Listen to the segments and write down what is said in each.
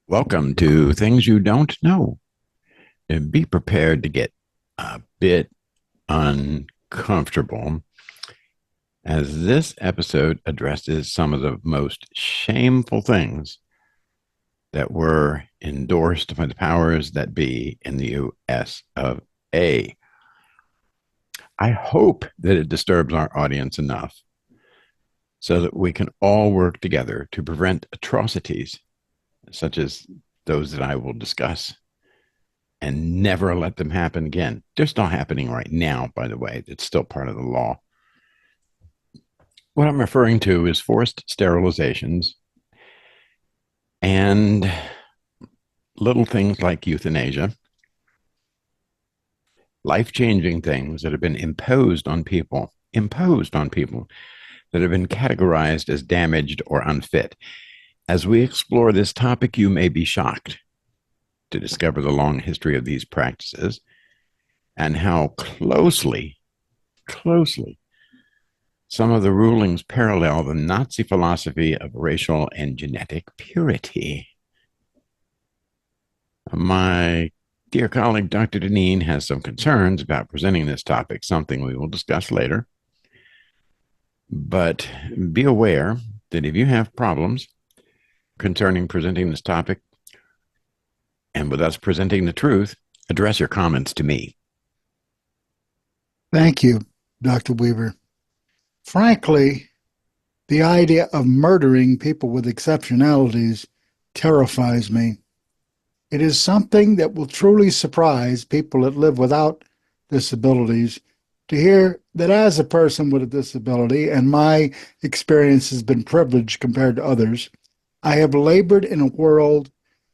Welcome to Things You Don't Know. And be prepared to get a bit uncomfortable as this episode addresses some of the most shameful things that were endorsed by the powers that be in the US of A. I hope that it disturbs our audience enough so that we can all work together to prevent atrocities such as those that I will discuss and never let them happen again. They're still happening right now, by the way. It's still part of the law. What I'm referring to is forced sterilizations and little things like euthanasia, life-changing things that have been imposed on people that have been categorized as damaged or unfit. As we explore this topic, you may be shocked to discover the long history of these practices and how closely some of the rulings parallel the Nazi philosophy of racial and genetic purity. My dear colleague, Dr. Deneen, has some concerns about presenting this topic, something we will discuss later. But be aware that if you have problems concerning presenting this topic, and with us presenting the truth, address your comments to me. Thank you, Dr. Weaver. Frankly, the idea of murdering people with exceptionalities terrifies me. It is something that will truly surprise people that live without disabilities to hear that as a person with a disability, and my experience has been privileged compared to others, I have labored in a world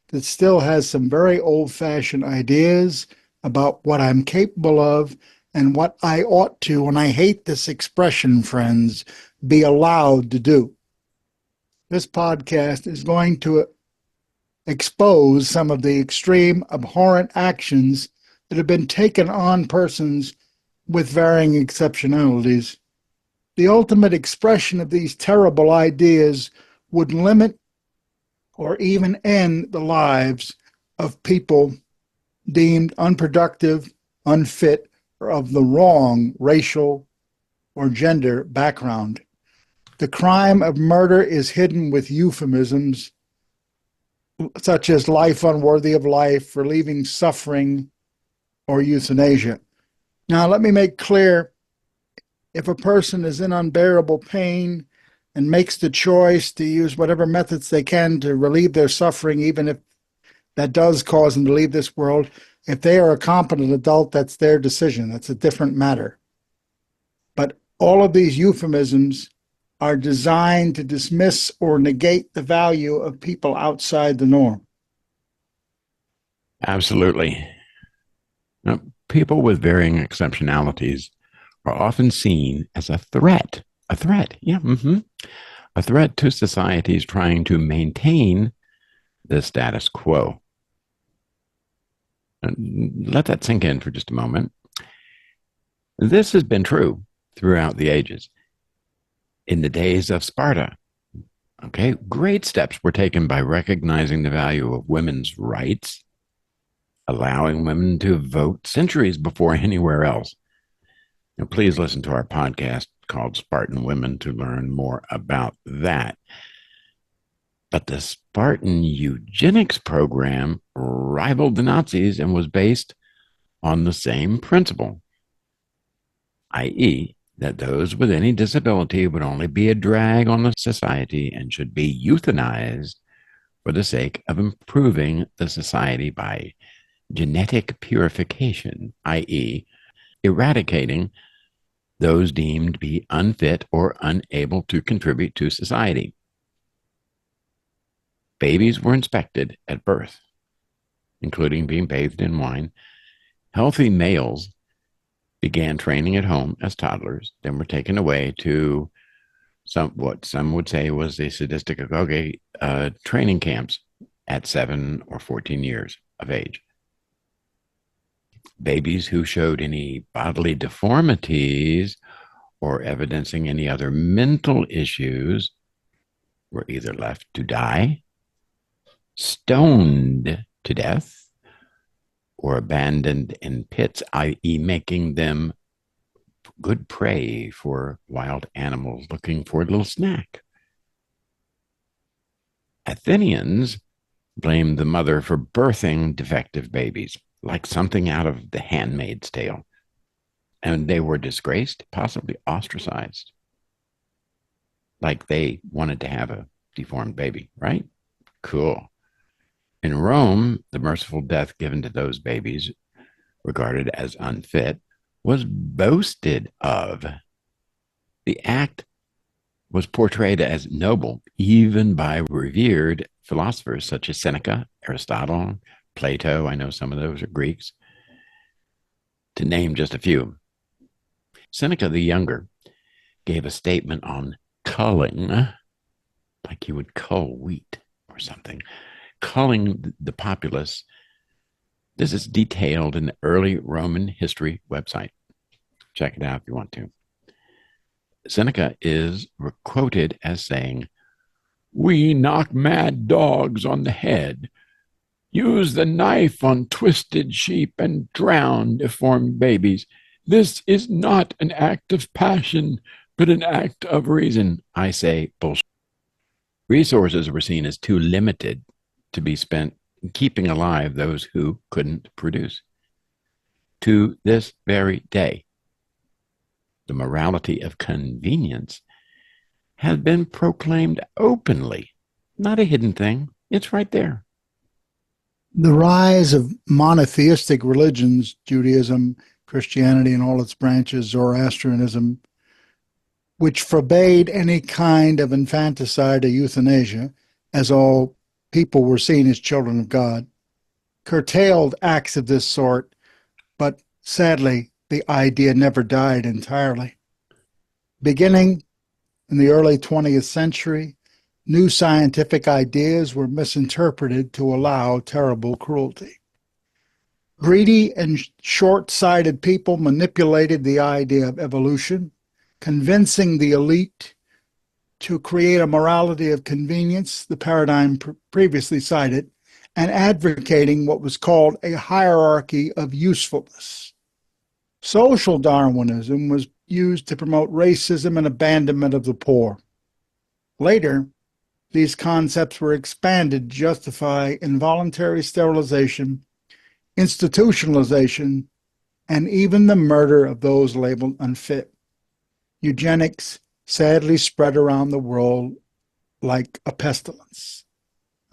that still has some very old-fashioned ideas about what I'm capable of and what I ought to, and I hate this expression, friends, be allowed to do. This podcast is going to expose some of the extreme, abhorrent actions that have been taken on persons with varying exceptionalities. The ultimate expression of these terrible ideas would limit or even end the lives of people deemed unproductive, unfit, or of the wrong racial or gender background. The crime of murder is hidden with euphemisms such as life unworthy of life, relieving suffering, or euthanasia. Now, let me make clear, if a person is in unbearable pain and makes the choice to use whatever methods they can to relieve their suffering, even if that does cause them to leave this world, if they are a competent adult, that's their decision. That's a different matter. But all of these euphemisms are designed to dismiss or negate the value of people outside the norm. Absolutely. Now, people with varying exceptionalities are often seen as a threat. A threat, yeah. A threat to societies trying to maintain the status quo. And let that sink in for just a moment. This has been true throughout the ages. In the days of Sparta, okay, great steps were taken by recognizing the value of women's rights, allowing women to vote centuries before anywhere else. Now, please listen to our podcast called Spartan Women to learn more about that. But the Spartan eugenics program rivaled the Nazis and was based on the same principle, i.e., that those with any disability would only be a drag on the society and should be euthanized for the sake of improving the society by genetic purification, i.e., eradicating those deemed to be unfit or unable to contribute to society. Babies were inspected at birth, including being bathed in wine. Healthy males began training at home as toddlers, then were taken away to what some would say was the sadistic agoge training camps at 7 or 14 years of age. Babies who showed any bodily deformities or evidencing any other mental issues were either left to die stoned to death, or abandoned in pits, i.e., making them good prey for wild animals looking for a little snack. Athenians blamed the mother for birthing defective babies, like something out of The Handmaid's Tale. And they were disgraced, possibly ostracized, like they wanted to have a deformed baby, right? Cool. In Rome, the merciful death given to those babies, regarded as unfit, was boasted of. The act was portrayed as noble, even by revered philosophers such as Seneca, Aristotle, Plato. I know some of those are Greeks, to name just a few. Seneca the Younger gave a statement on culling, like you would cull wheat or something, culling the populace. This is detailed in the early Roman history website. Check it out if you want to. Seneca is quoted as saying, "We knock mad dogs on the head, use the knife on twisted sheep, and drown deformed babies. This is not an act of passion, but an act of reason." I say bullshit. Resources were seen as too limited to be spent keeping alive those who couldn't produce. To this very day, the morality of convenience has been proclaimed openly, not a hidden thing. It's right there. The rise of monotheistic religions, Judaism, Christianity, and all its branches, Zoroastrianism, which forbade any kind of infanticide or euthanasia, as all people were seen as children of God, curtailed acts of this sort, but sadly, the idea never died entirely. Beginning in the early 20th century, new scientific ideas were misinterpreted to allow terrible cruelty. Greedy and short sighted people manipulated the idea of evolution, convincing the elite to create a morality of convenience, the paradigm previously cited, and advocating what was called a hierarchy of usefulness. Social Darwinism was used to promote racism and abandonment of the poor. Later, these concepts were expanded to justify involuntary sterilization, institutionalization, and even the murder of those labeled unfit. Eugenics sadly spread around the world like a pestilence.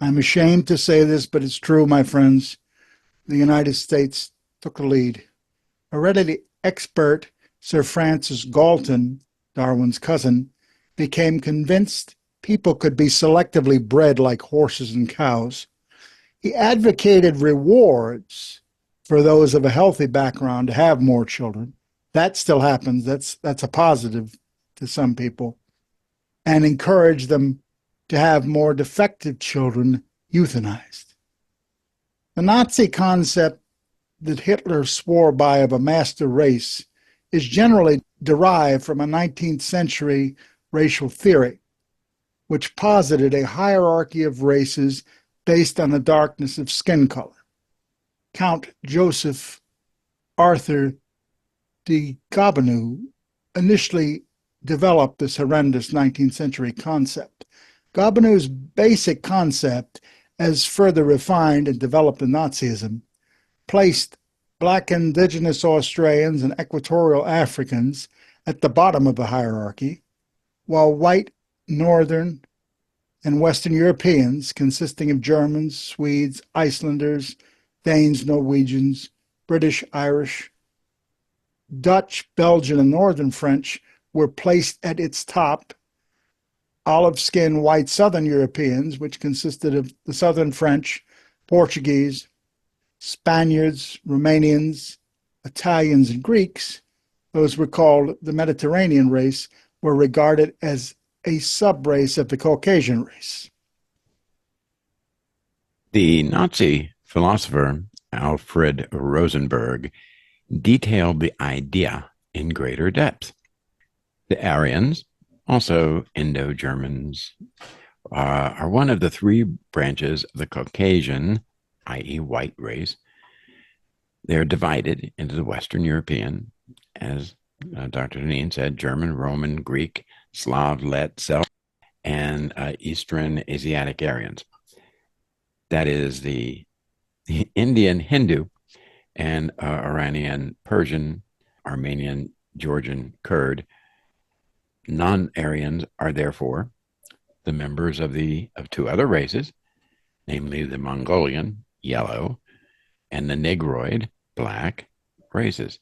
I'm ashamed to say this, but it's true, my friends. The United States took the lead. Heredity expert Sir Francis Galton, Darwin's cousin, became convinced people could be selectively bred like horses and cows. He advocated rewards for those of a healthy background to have more children. That still happens. That's a positive to some people. And encouraged them to have more defective children euthanized. The Nazi concept that Hitler swore by of a master race is generally derived from a 19th century racial theory, which posited a hierarchy of races based on the darkness of skin color. Count Joseph Arthur de Gobineau initially developed this horrendous 19th century concept. Gobineau's basic concept, as further refined and developed in Nazism, placed Black indigenous Australians and equatorial Africans at the bottom of the hierarchy, while white, northern, and Western Europeans, consisting of Germans, Swedes, Icelanders, Danes, Norwegians, British, Irish, Dutch, Belgian, and Northern French, were placed at its top. Olive-skinned white Southern Europeans, which consisted of the Southern French, Portuguese, Spaniards, Romanians, Italians, and Greeks, those were called the Mediterranean race, were regarded as a sub-race of the Caucasian race. The Nazi philosopher Alfred Rosenberg detailed the idea in greater depth. The Aryans, also Indo-Germans, are one of the three branches of the Caucasian, i.e., white race. They're divided into the Western European, as Dr. Deneen said, German, Roman, Greek, Slav, Let, Celt, and Eastern Asiatic Aryans. That is the Indian Hindu and Iranian Persian, Armenian, Georgian, Kurd. Non-Aryans are therefore the members of two other races, namely the Mongolian, yellow, and the Negroid, black races.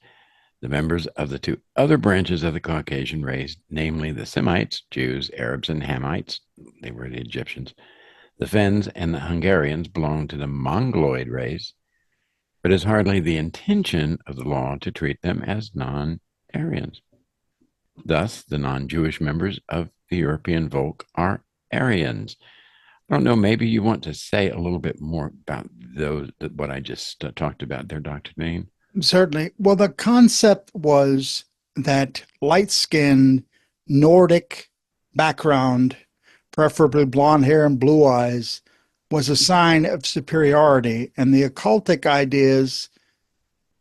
The members of the two other branches of the Caucasian race, namely the Semites, Jews, Arabs, and Hamites, they were the Egyptians. The Finns and the Hungarians belong to the Mongoloid race, but it's hardly the intention of the law to treat them as non-Aryans. Thus, the non-Jewish members of the European Volk are Aryans. I don't know, maybe you want to say a little bit more about those, what I just talked about there, Dr. Dean. Certainly. Well, the concept was that light-skinned, Nordic background, preferably blonde hair and blue eyes, was a sign of superiority. And the occultic ideas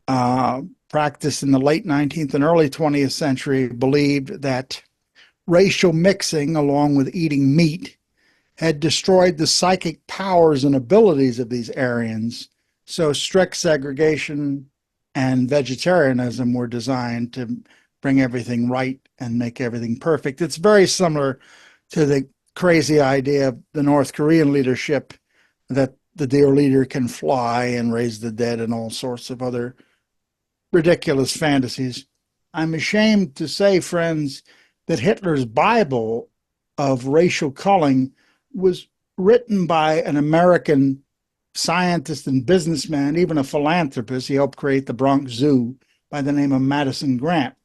practiced in the late 19th and early 20th century believed that racial mixing, along with eating meat, had destroyed the psychic powers and abilities of these Aryans. So strict segregation and vegetarianism were designed to bring everything right and make everything perfect. It's very similar to the crazy idea of the North Korean leadership that the dear leader can fly and raise the dead and all sorts of other ridiculous fantasies. I'm ashamed to say, friends, that Hitler's Bible of racial culling was written by an American scientist and businessman, even a philanthropist. He helped create the Bronx Zoo by the name of Madison Grant.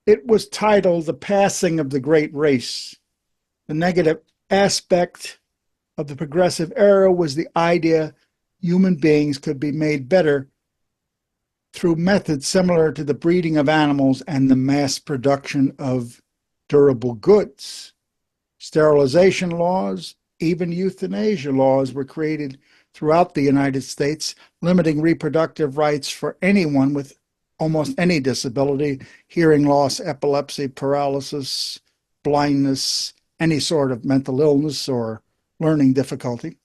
It was titled The Passing of the Great Race. The negative aspect of the progressive era was the idea human beings could be made better through methods similar to the breeding of animals and the mass production of durable goods. Sterilization laws, even euthanasia laws were created throughout the United States, limiting reproductive rights for anyone with almost any disability, hearing loss, epilepsy, paralysis, blindness, any sort of mental illness or learning difficulty.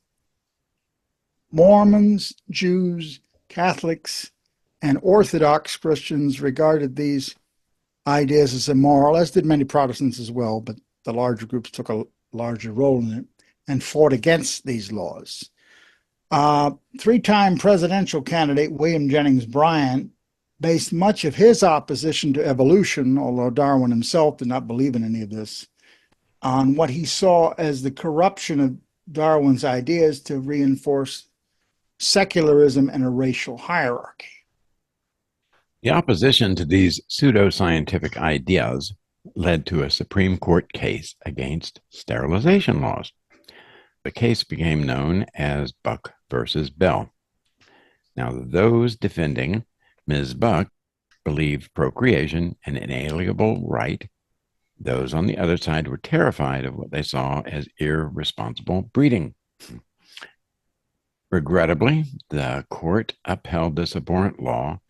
Mormons, Jews, Catholics, and Orthodox Christians regarded these ideas as immoral, as did many Protestants as well, but the larger groups took a larger role in it and fought against these laws. Three-time presidential candidate William Jennings Bryan based much of his opposition to evolution, although Darwin himself did not believe in any of this, on what he saw as the corruption of Darwin's ideas to reinforce secularism and a racial hierarchy. The opposition to these pseudoscientific ideas led to a Supreme Court case against sterilization laws. The case became known as Buck versus Bell. Now, those defending Ms. Buck believed procreation an inalienable right. Those on the other side were terrified of what they saw as irresponsible breeding. Regrettably, the court upheld this abhorrent law,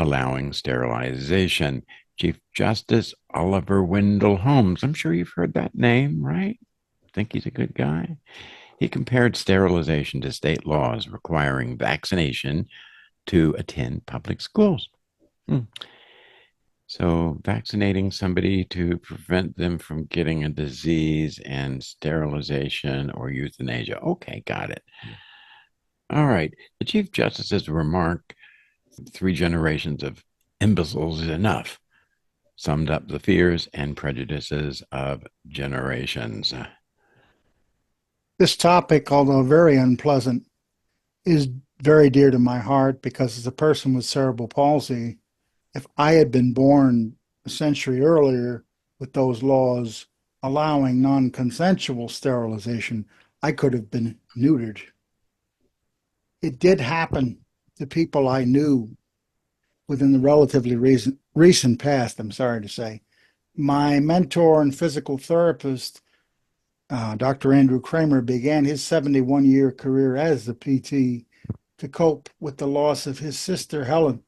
allowing sterilization. Chief Justice Oliver Wendell Holmes, I'm sure you've heard that name, right? Think he's a good guy. He compared sterilization to state laws requiring vaccination to attend public schools. So vaccinating somebody to prevent them from getting a disease and sterilization or euthanasia. Okay, got it. All right. The Chief Justice's remark, 3 generations of imbeciles is enough, summed up the fears and prejudices of generations. This topic, although very unpleasant, is very dear to my heart because as a person with cerebral palsy, if I had been born a century earlier with those laws allowing non-consensual sterilization, I could have been neutered. It did happen to people I knew within the relatively recent past, I'm sorry to say. My mentor and physical therapist Dr. Andrew Kramer began his 71-year career as the PT to cope with the loss of his sister, Helen.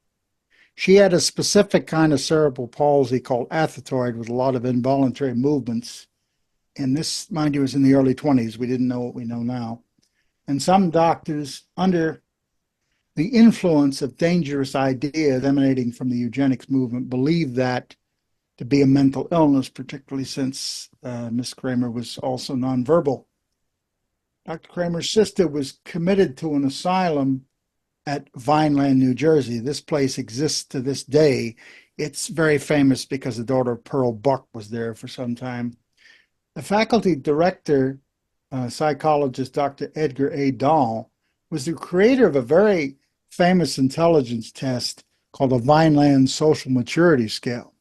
She had a specific kind of cerebral palsy called athetoid with a lot of involuntary movements. And this, mind you, was in the early 20s. We didn't know what we know now. And some doctors, under the influence of dangerous ideas emanating from the eugenics movement, believed that to be a mental illness, particularly since Miss Kramer was also nonverbal. Dr. Kramer's sister was committed to an asylum at Vineland, New Jersey. This place exists to this day. It's very famous because the daughter of Pearl Buck was there for some time. The faculty director, psychologist Dr. Edgar A. Dahl, was the creator of a very famous intelligence test called the Vineland Social Maturity Scale.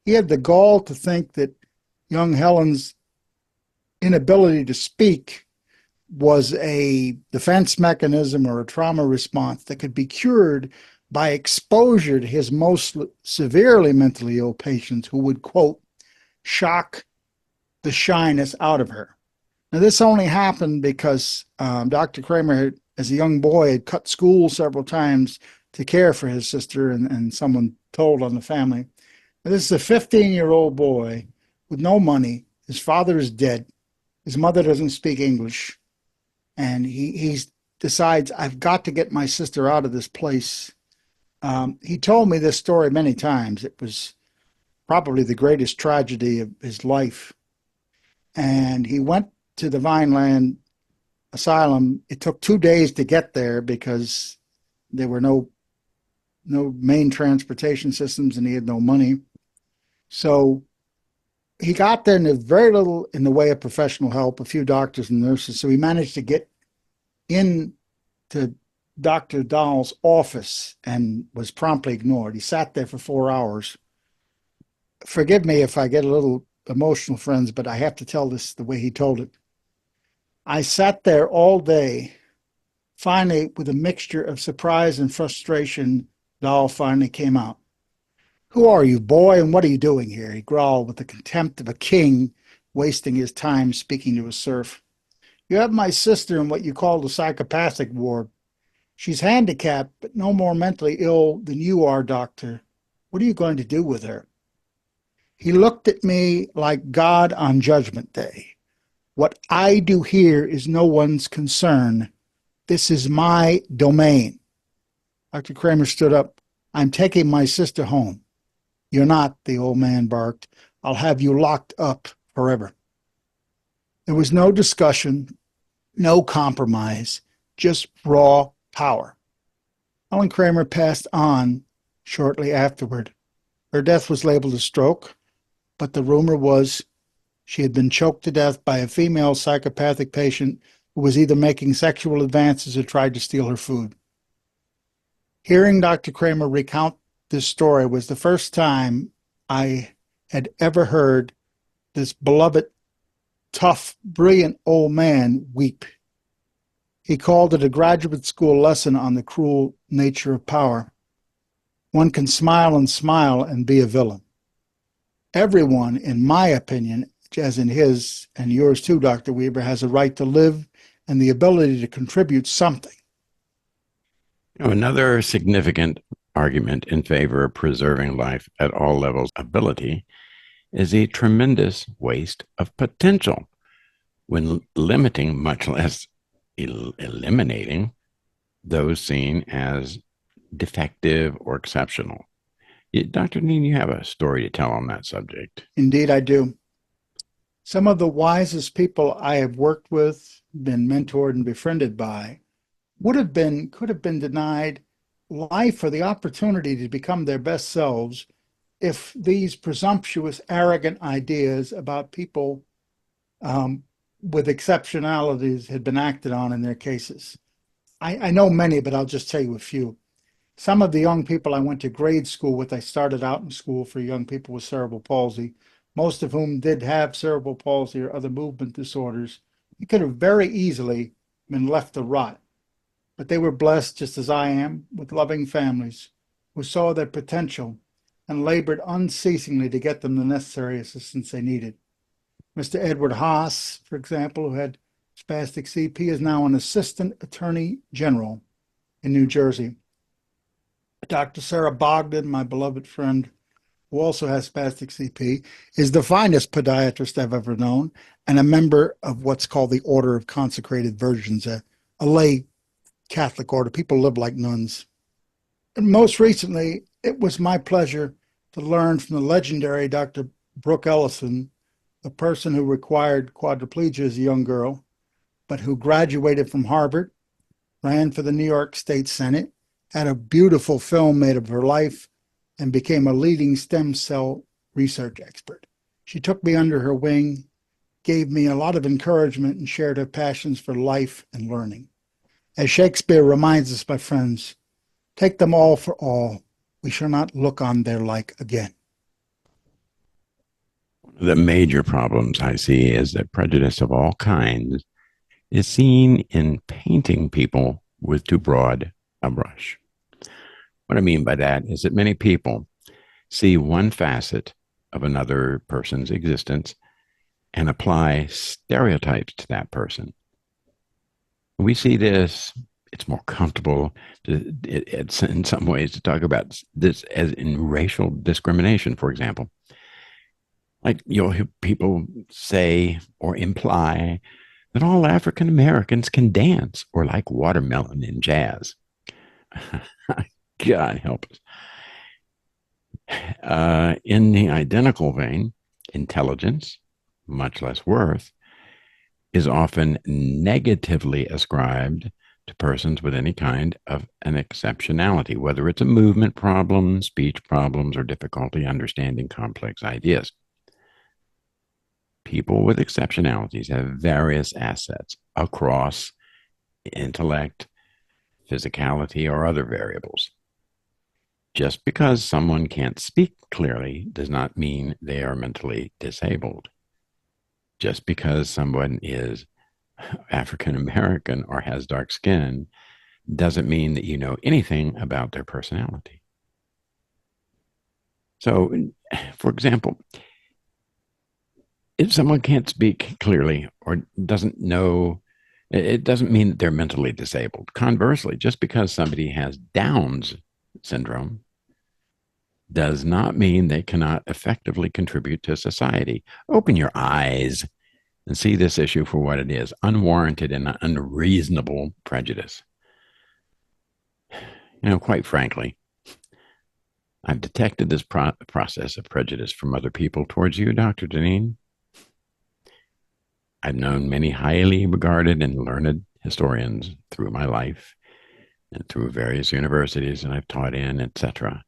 He had the gall to think that young Helen's inability to speak was a defense mechanism or a trauma response that could be cured by exposure to his most severely mentally ill patients who would, quote, shock the shyness out of her. Now, this only happened because Dr. Kramer, as a young boy, had cut school several times to care for his sister, and someone told on the family. Now, this is a 15-year-old boy with no money. His father is dead. His mother doesn't speak English. And he decides, I've got to get my sister out of this place. He told me this story many times. It was probably the greatest tragedy of his life. And he went to the Vineland Asylum. It took 2 days to get there because there were no main transportation systems and he had no money. So he got there and there's very little in the way of professional help, a few doctors and nurses. So he managed to get into Dr. Dahl's office and was promptly ignored. He sat there for 4 hours. Forgive me if I get a little emotional, friends, but I have to tell this the way he told it. I sat there all day. Finally, with a mixture of surprise and frustration, Dahl finally came out. Who are you, boy, and what are you doing here? He growled with the contempt of a king wasting his time speaking to a serf. You have my sister in what you call the psychopathic ward. She's handicapped, but no more mentally ill than you are, doctor. What are you going to do with her? He looked at me like God on Judgment Day. What I do here is no one's concern. This is my domain. Dr. Kramer stood up. I'm taking my sister home. You're not, the old man barked. I'll have you locked up forever. There was no discussion, no compromise, just raw power. Helen Kramer passed on shortly afterward. Her death was labeled a stroke, but the rumor was she had been choked to death by a female psychopathic patient who was either making sexual advances or tried to steal her food. Hearing Dr. Kramer recount this story was the first time I had ever heard this beloved, tough, brilliant old man weep. He called it a graduate school lesson on the cruel nature of power. One can smile and be a villain. Everyone, in my opinion, as in his and yours too, Dr. Weaver, has a right to live and the ability to contribute something. Another significant argument in favor of preserving life at all levels of ability is a tremendous waste of potential when limiting, much less eliminating, those seen as defective or exceptional. Dr. Dean, you have a story to tell on that subject. Indeed, I do. Some of the wisest people I have worked with, been mentored and befriended by, could have been denied life or the opportunity to become their best selves if these presumptuous, arrogant ideas about people with exceptionalities had been acted on in their cases. I know many, but I'll just tell you a few. Some of the young people I went to grade school with, I started out in school for young people with cerebral palsy, most of whom did have cerebral palsy or other movement disorders. It could have very easily been left to rot. But they were blessed, just as I am, with loving families who saw their potential and labored unceasingly to get them the necessary assistance they needed. Mr. Edward Haas, for example, who had spastic CP, is now an assistant attorney general in New Jersey. Dr. Sarah Bogdan, my beloved friend, who also has spastic CP, is the finest podiatrist I've ever known and a member of what's called the Order of Consecrated Virgins, a lay Catholic order. People live like nuns. And most recently, it was my pleasure to learn from the legendary Dr. Brooke Ellison, the person who required quadriplegia as a young girl, but who graduated from Harvard, ran for the New York State Senate, had a beautiful film made of her life, and became a leading stem cell research expert. She took me under her wing, gave me a lot of encouragement, and shared her passions for life and learning. As Shakespeare reminds us, my friends, take them all for all. We shall not look on their like again. The major problems I see is that prejudice of all kinds is seen in painting people with too broad a brush. What I mean by that is that many people see one facet of another person's existence and apply stereotypes to that person. We see this, it's more comfortable it's in some ways to talk about this as in racial discrimination, for example. Like you'll hear people say or imply that all African Americans can dance or like watermelon in jazz. God help us. In the identical vein, intelligence, much less worth, is often negatively ascribed to persons with any kind of an exceptionality, whether it's a movement problem, speech problems, or difficulty understanding complex ideas. People with exceptionalities have various assets across intellect, physicality, or other variables. Just because someone can't speak clearly does not mean they are mentally disabled. Just because someone is African American or has dark skin doesn't mean that you know anything about their personality. So, for example, if someone can't speak clearly or doesn't know, it doesn't mean that they're mentally disabled. Conversely, just because somebody has Down's syndrome does not mean they cannot effectively contribute to society. Open your eyes and see this issue for what it is: unwarranted and unreasonable prejudice. Quite frankly, I've detected this process of prejudice from other people towards you, Dr. Deneen. I've known many highly regarded and learned historians through my life and through various universities that I've taught in, etc.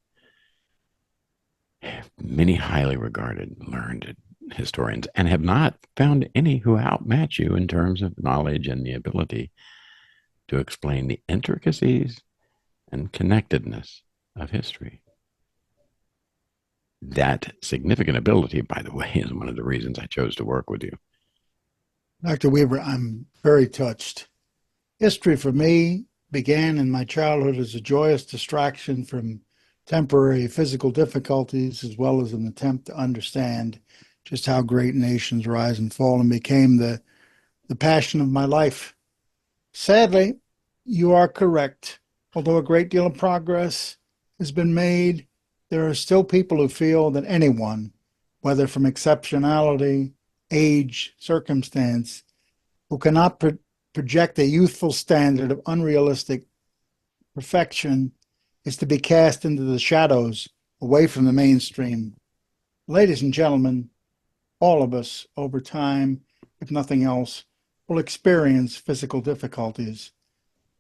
Many highly regarded, learned historians, and have not found any who outmatch you in terms of knowledge and the ability to explain the intricacies and connectedness of history. That significant ability, by the way, is one of the reasons I chose to work with you. Dr. Weaver, I'm very touched. History for me began in my childhood as a joyous distraction from temporary physical difficulties, as well as an attempt to understand just how great nations rise and fall, and became the passion of my life. Sadly, you are correct. Although a great deal of progress has been made, there are still people who feel that anyone, whether from exceptionality, age, circumstance, who cannot project a youthful standard of unrealistic perfection is to be cast into the shadows away from the mainstream. Ladies and gentlemen, all of us over time, if nothing else, will experience physical difficulties.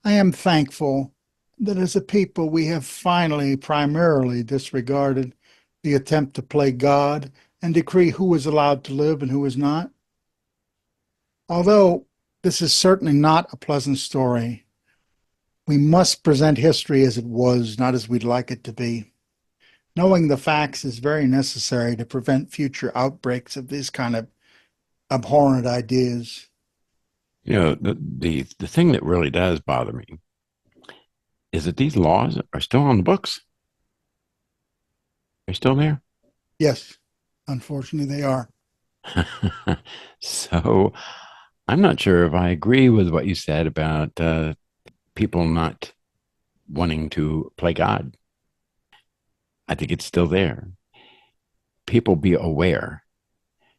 I am thankful that as a people we have finally primarily disregarded the attempt to play God and decree who is allowed to live and who is not. Although this is certainly not a pleasant story, we must present history as it was, not as we'd like it to be. Knowing the facts is very necessary to prevent future outbreaks of these kind of abhorrent ideas. The thing that really does bother me is that these laws are still on the books. They're still there. Yes, unfortunately, they are. So I'm not sure if I agree with what you said about people not wanting to play God. I think it's still there. People be aware.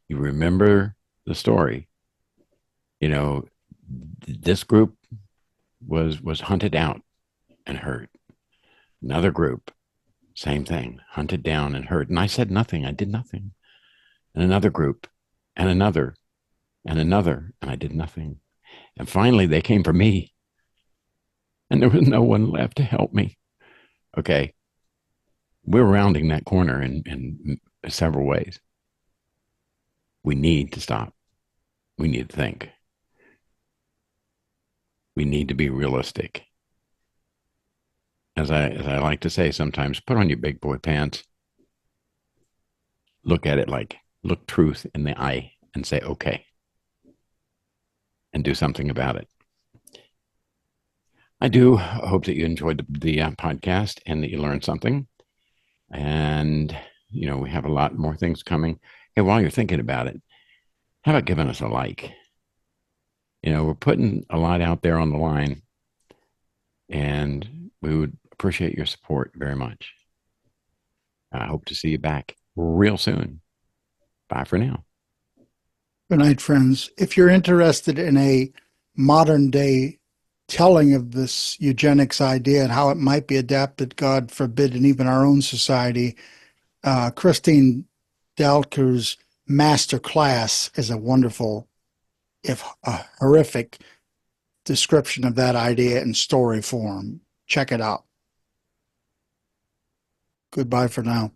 You remember the story. You know, this group was hunted out and hurt. Another group, same thing, hunted down and hurt. And I said nothing. I did nothing. And another group, and another, and another, and I did nothing. And finally, they came for me, and there was no one left to help me. Okay, we're rounding that corner in several ways. We need to stop. We need to think. We need to be realistic. As I like to say sometimes, put on your big boy pants, look at it like look truth in the eye and say okay and do something about it. I do hope that you enjoyed the podcast and that you learned something. And we have a lot more things coming. Hey, while you're thinking about it, how about giving us a like? We're putting a lot out there on the line, and we would appreciate your support very much. I hope to see you back real soon. Bye for now. Good night, friends. If you're interested in a modern day telling of this eugenics idea and how it might be adapted, God forbid, in even our own society, Christine Dalker's master class is a wonderful, if a horrific, description of that idea in story form. Check it out. Goodbye for now.